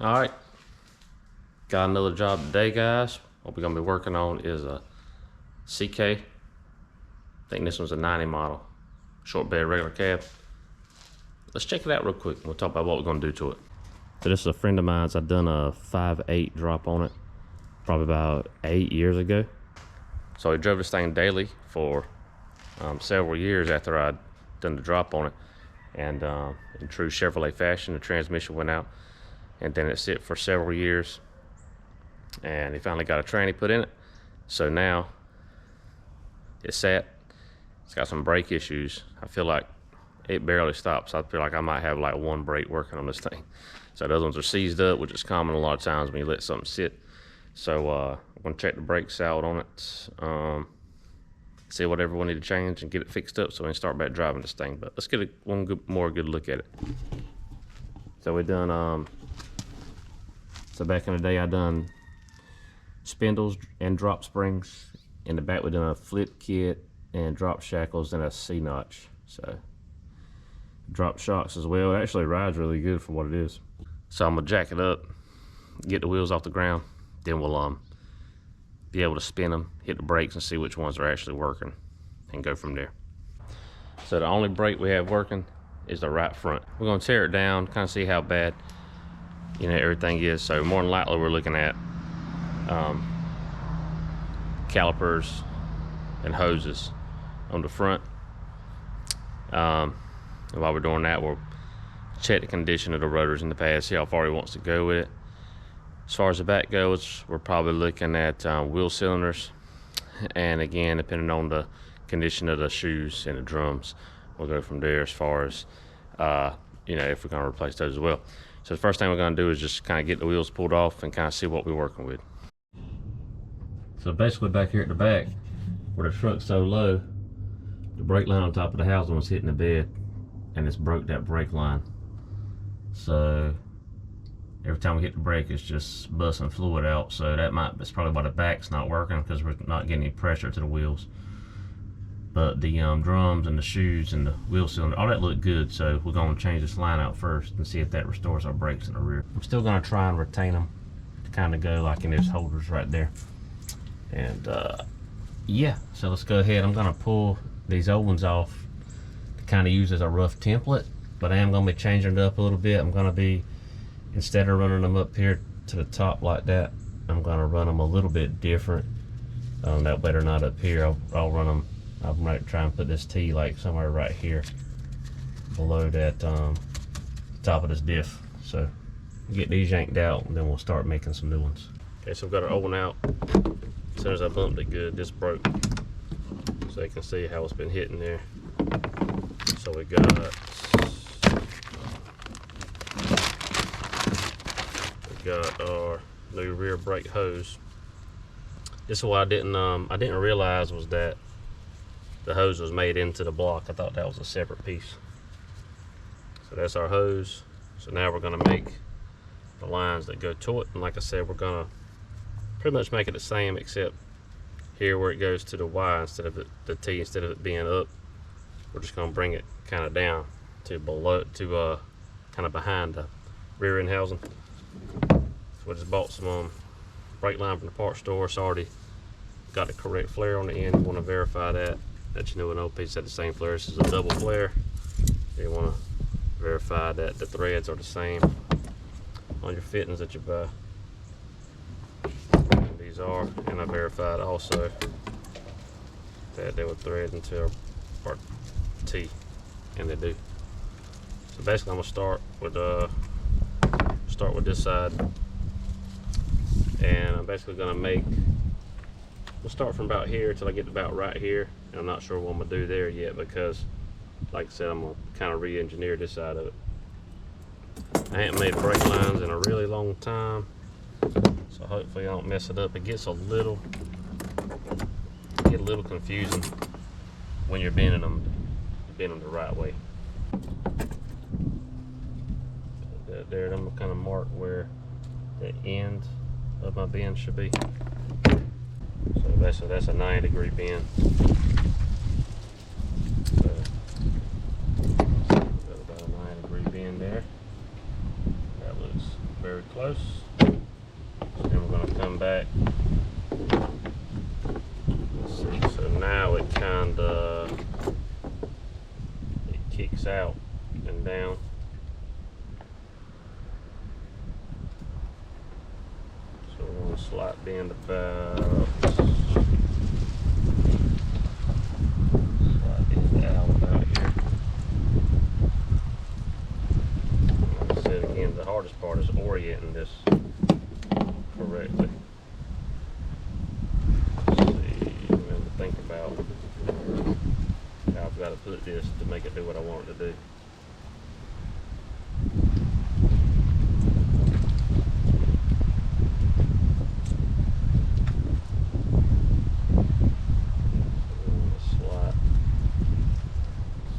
All right, got another job today, guys. What we're gonna be working on is a CK. I think this one's a 90 model, short bed, regular cab. Let's check it out real quick and we'll talk about what we're gonna do to it. So this is a friend of mine's. I've done a 5.8 drop on it probably about 8 years ago. So he drove this thing daily for several years after I'd done the drop on it. And in true Chevrolet fashion, the transmission went out, and then it sit for several years, and he finally got a tranny put in it. So now it's sat. It's got some brake issues. I feel like it barely stops. I feel like I might have like one brake working on this thing. So those ones are seized up, which is common a lot of times when you let something sit. So I'm gonna check the brakes out on it, see whatever we need to change and get it fixed up so we can start back driving this thing. But let's get one good look at it. So we done so back in the day I done spindles and drop springs. In the back we done a flip kit and drop shackles and a C-notch. So drop shocks as well. It actually rides really good for what it is. So I'm gonna jack it up, get the wheels off the ground, then we'll be able to spin them, hit the brakes and see which ones are actually working and go from there. So the only brake we have working is the right front. We're gonna tear it down, kind of see how bad everything is. So more than likely we're looking at calipers and hoses on the front. And while we're doing that, we'll check the condition of the rotors in the past, see how far he wants to go with it. As far as the back goes, we're probably looking at wheel cylinders, and again, depending on the condition of the shoes and the drums, we'll go from there as far as if we're going to replace those as well. So the first thing we're going to do is just kind of get the wheels pulled off and kind of see what we're working with. So basically back here at the back, where the truck's so low, the brake line on top of the housing was hitting the bed, and it's broke that brake line. So every time we hit the brake, it's just busting fluid out. So that's probably why the back's not working, because we're not getting any pressure to the wheels. But the drums and the shoes and the wheel cylinder, all that looked good. So we're going to change this line out first and see if that restores our brakes in the rear. I'm still going to try and retain them to kind of go like in those holders right there. And yeah, so let's go ahead. I'm going to pull these old ones off to kind of use as a rough template, but I am going to be changing it up a little bit. I'm going to be, instead of running them up here to the top like that, I'm going to run them a little bit different. That way they're not up here. I'll run them, I might try and put this T like somewhere right here below that top of this diff. So get these yanked out and then we'll start making some new ones. Okay, so we've got our old one out. As soon as I bumped it good, this broke. So you can see how it's been hitting there. So we got our new rear brake hose. This is what I didn't realize was that the hose was made into the block. I thought that was a separate piece. So that's our hose. So now we're gonna make the lines that go to it. And like I said, we're gonna pretty much make it the same, except here where it goes to the Y instead of the T, instead of it being up, we're just gonna bring it kind of down to below, to kind of behind the rear end housing. So we just bought some brake line from the parts store. It's already got the correct flare on the end. You want to verify that you know an old piece had the same flare. This is a double flare. You want to verify that the threads are the same on your fittings that you buy. And these are, and I verified also that they would thread into our T, and they do. So basically, I'm gonna start with this side, and I'm basically gonna we'll start from about here till I get to about right here. And I'm not sure what I'm gonna do there yet, because like I said, I'm gonna kind of re-engineer this side of it. I haven't made brake lines in a really long time, so hopefully I don't mess it up. It gets a little confusing when you're bending them the right way. There, I'm gonna kind of mark where the end of my bend should be. So basically that's a 90-degree bend. So got about a 90-degree bend there. That looks very close. Then we're going to come back. Let's see, so now it kind of kicks out and down. So we're going to slight bend about out about here. Like I said again, the hardest part is orienting this correctly. Let's see, remember to think about how I've got to put this to make it do what I want it to do.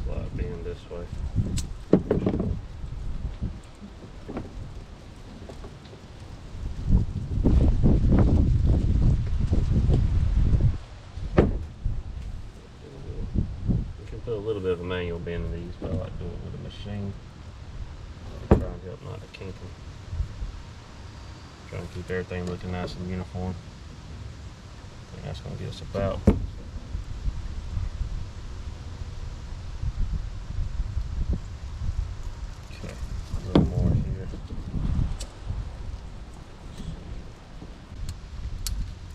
Slight bend this way. A little bit of a manual bend in these, but I like doing it with a machine. Try and help not to kink them. Try and keep everything looking nice and uniform. I think that's going to get us about. Okay, a little more here.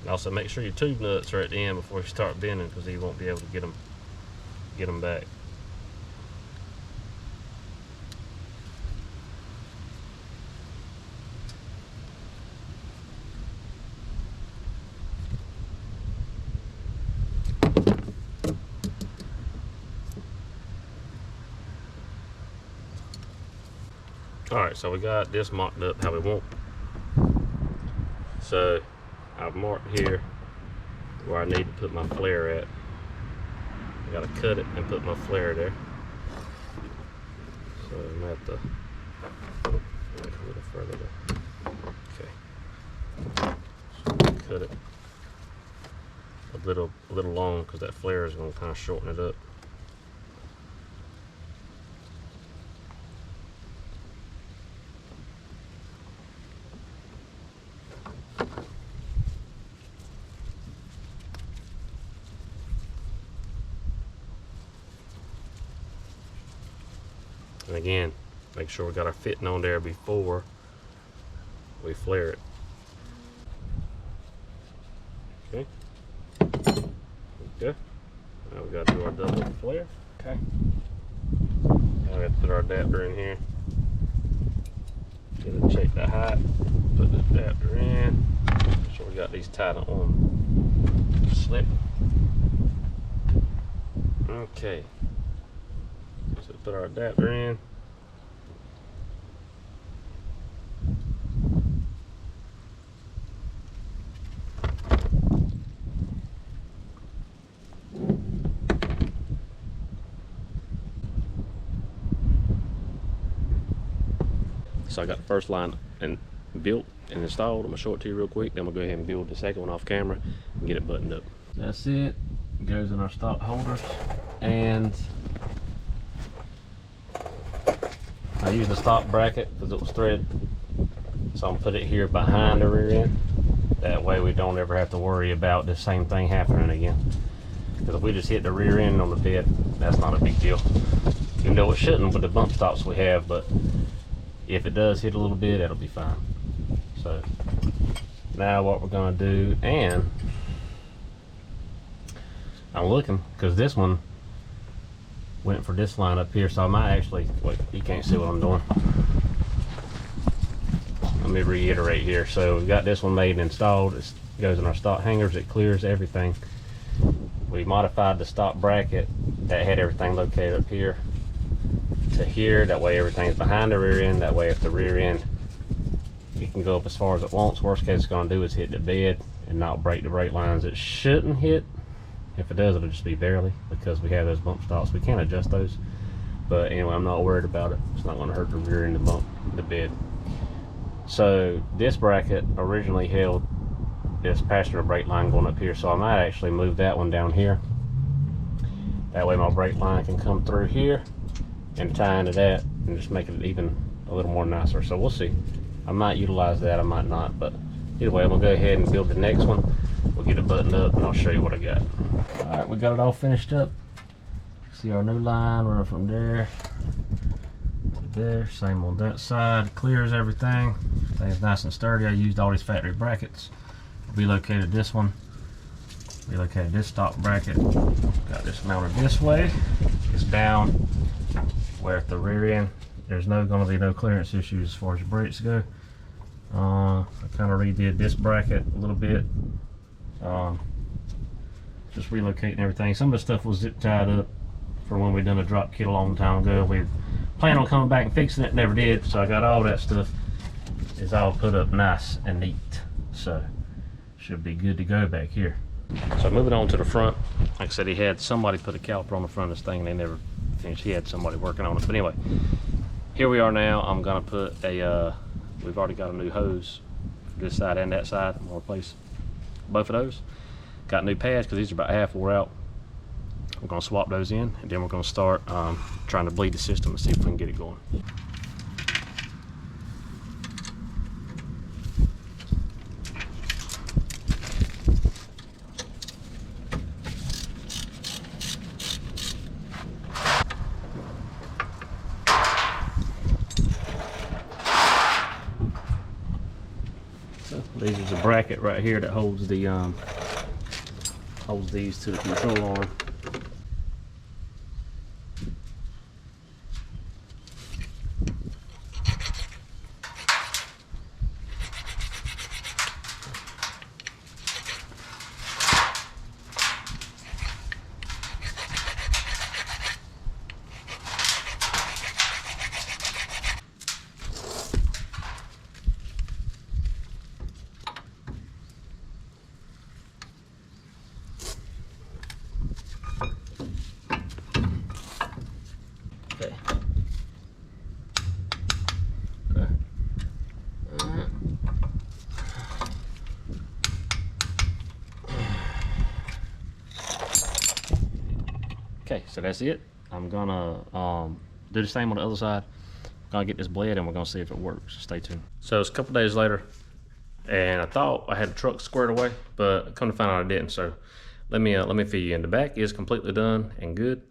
And also make sure your tube nuts are at the end before you start bending, because you won't be able to get them back. Alright, so we got this mocked up how we want. So I've marked here where I need to put my flare at. I gotta cut it and put my flare there. So I'm gonna have to make it a little further there. Okay. So cut it a little long, because that flare is gonna kind of shorten it up. And again, make sure we got our fitting on there before we flare it. Okay. Okay. Now we got to do our double flare. Okay. Now we have to put our adapter in here. Get it, check the height. Put the adapter in. Make sure we got these tied on slip. Okay. So put our adapter in. So I got the first line and built and installed. I'm gonna show it to you real quick. Then we'll go ahead and build the second one off camera and get it buttoned up. That's it. It goes in our stock holders, and I used the stock bracket because it was thread, so I'm gonna put it here behind the rear end. That way we don't ever have to worry about the same thing happening again. Because if we just hit the rear end on the bed, that's not a big deal. Even though it shouldn't with the bump stops we have, but if it does hit a little bit, that'll be fine. So now what we're gonna do, and I'm looking because this one went for this line up here, so I might actually, wait, you can't see what I'm doing. Let me reiterate here. So we've got this one made and installed. It goes in our stock hangers. It clears everything. We modified the stock bracket that had everything located up here to here. That way everything's behind the rear end. That way if the rear end, it can go up as far as it wants. Worst case it's going to do is hit the bed and not break the brake lines. It shouldn't hit. If it does, it'll just be barely, because we have those bump stops. We can't adjust those. But anyway, I'm not worried about it. It's not going to hurt the rear end of the bed. So this bracket originally held this passenger brake line going up here, so I might actually move that one down here. That way my brake line can come through here and tie into that and just make it even a little more nicer. So we'll see. I might utilize that, I might not, but either way, I'm gonna go ahead and build the next one. We'll get it buttoned up and I'll show you what I got. All right, we got it all finished up. See our new line running from there to there. Same on that side. Clears everything. Thing's nice and sturdy. I used all these factory brackets. Relocated this one. Relocated this stock bracket. Got this mounted this way. It's down where at the rear end there's gonna be no clearance issues as far as brakes go. I kind of redid this bracket a little bit. Just relocating everything. Some of the stuff was zip tied up for when we done a drop kit a long time ago. We planned on coming back and fixing it, never did. So I got all that stuff is all put up nice and neat. So should be good to go back here. So moving on to the front, like I said, he had somebody put a caliper on the front of this thing and they never finished. He had somebody working on it. But anyway, here we are now. I'm gonna put a, we've already got a new hose for this side and that side. I'm gonna replace both of those. Got new pads because these are about half wore out. We're gonna swap those in and then we're gonna start trying to bleed the system and see if we can get it going. These is a bracket right here that holds the holds these to the control arm. Okay, so that's it. I'm gonna do the same on the other side. I'm gonna get this bled and we're gonna see if it works. Stay tuned. So it's a couple days later, and I thought I had the truck squared away, but come to find out I didn't. So let me fill you in. The back is completely done and good.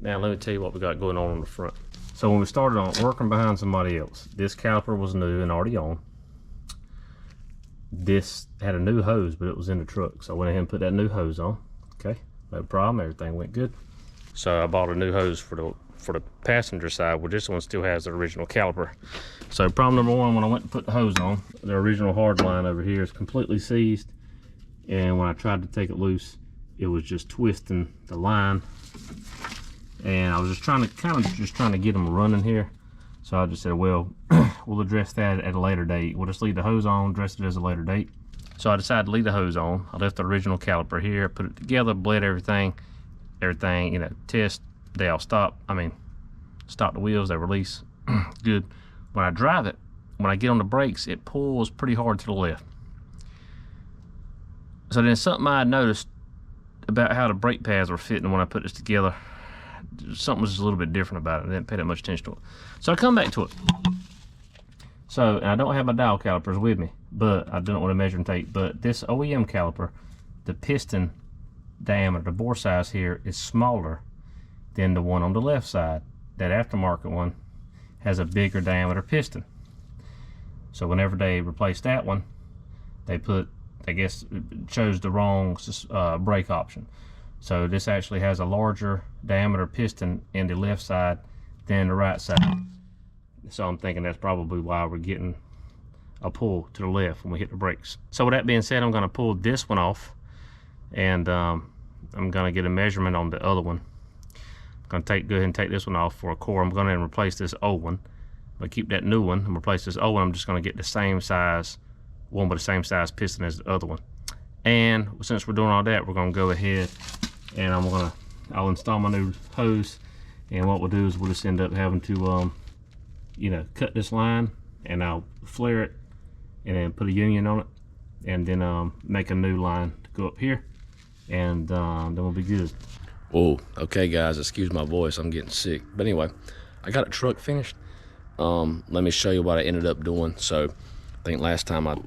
Now let me tell you what we got going on the front. So when we started on working behind somebody else, this caliper was new and already on. This had a new hose, but it was in the truck. So I went ahead and put that new hose on. Okay, no problem, everything went good. So I bought a new hose for the passenger side, where this one still has the original caliper. So problem number one, when I went to put the hose on, the original hard line over here is completely seized. And when I tried to take it loose, it was just twisting the line. And I was just trying to get them running here. So I just said, well, we'll address that at a later date. We'll just leave the hose on, address it as a later date. So I decided to leave the hose on. I left the original caliper here, put it together, bled everything, you know, test, they all stop. I mean, stop the wheels, they release, good. When I drive it, when I get on the brakes, it pulls pretty hard to the left. So then something I noticed about how the brake pads were fitting when I put this together, something was just a little bit different about it. I didn't pay that much attention to it. So I come back to it. So, and I don't have my dial calipers with me, but I don't want to measure and take, but this OEM caliper, the piston diameter, the bore size here is smaller than the one on the left side. That aftermarket one has a bigger diameter piston. So whenever they replaced that one, they put, I guess, chose the wrong brake option. So this actually has a larger diameter piston in the left side than the right side. So I'm thinking that's probably why we're getting a pull to the left when we hit the brakes. So with that being said, I'm going to pull this one off, and I'm going to get a measurement on the other one. I'm going to go ahead and take this one off for a core. I'm going to replace this old one, but keep that new one and replace this old one. I'm just going to get the same size one with the same size piston as the other one. And since we're doing all that, we're going to go ahead and I'll install my new hose. And what we'll do is we'll just end up having to you know, cut this line, and I'll flare it and then put a union on it, and then make a new line to go up here, and then we'll be good. Whoa, okay guys, excuse my voice, I'm getting sick. But anyway, I got a truck finished. Let me show you what I ended up doing. So I think last time I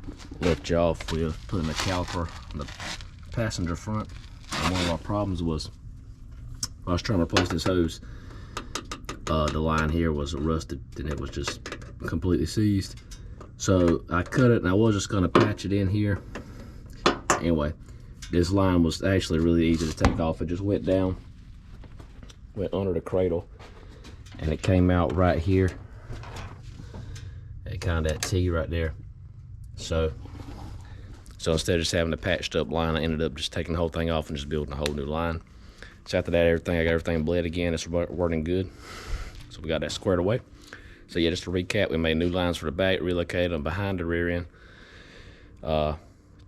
left you off, we were putting a caliper on the passenger front. And one of our problems was, I was trying to replace this hose. The line here was rusted and it was just completely seized. So I cut it and I was just gonna patch it in here. Anyway, this line was actually really easy to take off. It just went down, went under the cradle, and it came out right here. It kind of that T right there. So instead of just having a patched up line, I ended up just taking the whole thing off and just building a whole new line. So after that, I got everything bled again. It's working good. So we got that squared away. So yeah, just to recap, we made new lines for the back, relocated them behind the rear end.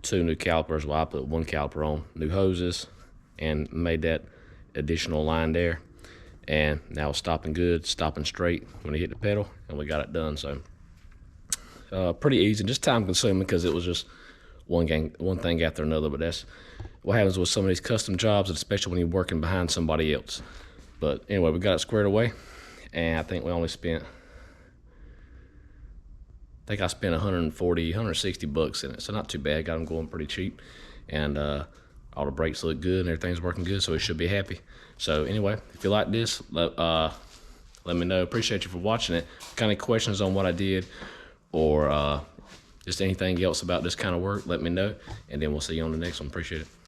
2 new calipers. Well, I put 1 caliper on, new hoses, and made that additional line there. And now it's stopping good, stopping straight when you hit the pedal, and we got it done. So pretty easy, just time consuming because it was just one thing after another. But that's what happens with some of these custom jobs, especially when you're working behind somebody else. But anyway, we got it squared away, and I think we only spent, I spent 140, 160 bucks in it, so not too bad. Got them going pretty cheap, and all the brakes look good and everything's working good, so we should be happy. So anyway, if you like this, let me know. Appreciate you for watching it. Got any questions on what I did, or just anything else about this kind of work, let me know, and then we'll see you on the next one. Appreciate it.